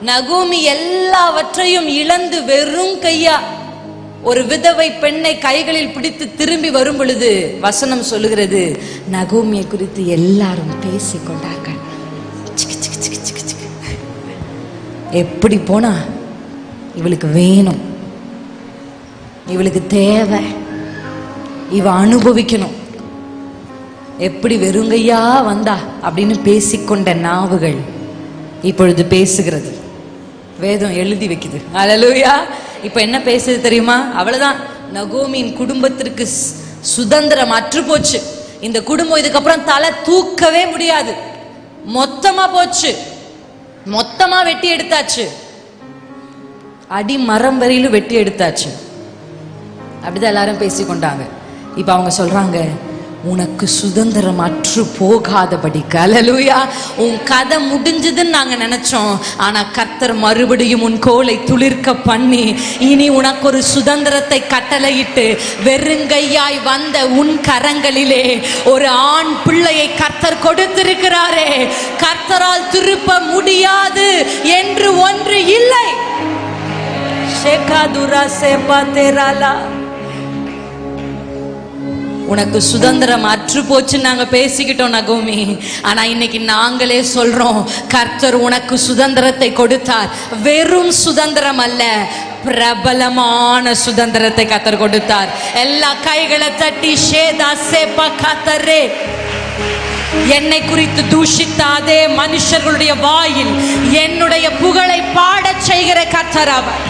நகோமி எல்லாவற்றையும் இழந்து வெறும் கையா ஒரு விதவை பெண்ணை கைகளில் பிடித்து திரும்பி வரும் பொழுது வசனம் சொல்லுகிறது, நகோமியை குறித்து எல்லாரும் பேசிக் கொண்டார்கள். எப்படி போனா இவளுக்கு வேணும், இவளுக்கு தேவை, இவ அனுபவிக்கணும், எப்படி வெறுங்கையா வந்தா அப்படின்னு பேசிக்கொண்ட நாவுகள் இப்பொழுது பேசுகிறது. வேதம் எழுதி வைக்குது. அல்லேலூயா. இப்ப என்ன பேசுது தெரியுமா? அவ்வளவுதான், நகோமியின் குடும்பத்திற்கு சுதந்திரம் அற்று போச்சு. இந்த குடும்பம் இதுக்கப்புறம் தலை தூக்கவே முடியாது. மொத்தமா போச்சு, மொத்தமா வெட்டி எடுத்தாச்சு, அடி மரம் வரையிலும் வெட்டி எடுத்தாச்சு. அப்படிதான் எல்லாரும் பேசிக்கொண்டாங்க. இப்ப அவங்க சொல்றாங்க, உனக்கு சுதந்திரம் அற்று போகாதபடி. அல்லேலூயா. உன் கதை முடிஞ்சதுன்னு நாங்க நினைச்சோம், ஆனா கர்த்தர் மறுபடியும் உன் கோலை துளிர்க்க பண்ணி இனி உனக்கு ஒரு சுதந்திரத்தை கட்டளையிட்டு வெறுங்கையாய் வந்த உன் கரங்களிலே ஒரு ஆண் பிள்ளையை கர்த்தர் கொடுத்திருக்கிறாரே. கர்த்தரால் திருப்ப முடியாது என்று ஒன்று இல்லை. ஷேகாதுரா சேபா தேராலா. உனக்கு சுதந்திரம் அற்று போச்சு நாங்க பேசிக்கிட்டோம் நகோமி. ஆனா இன்னைக்கு நாங்களே சொல்றோம், கர்த்தர் உனக்கு சுதந்திரத்தை கொடுத்தார். வெறும் சுதந்திரம் அல்ல, பிரபலமான சுதந்திரத்தை கர்த்தர் கொடுத்தார். எல்லா கைகளை தட்டி ஷேதா சேபா கர்த்தரே. என்னை குறித்து தூஷித்தாதே மனுஷர்களுடைய வாயில் என்னுடைய புகழை பாடச் செய்கிற கர்த்தர் அவர்.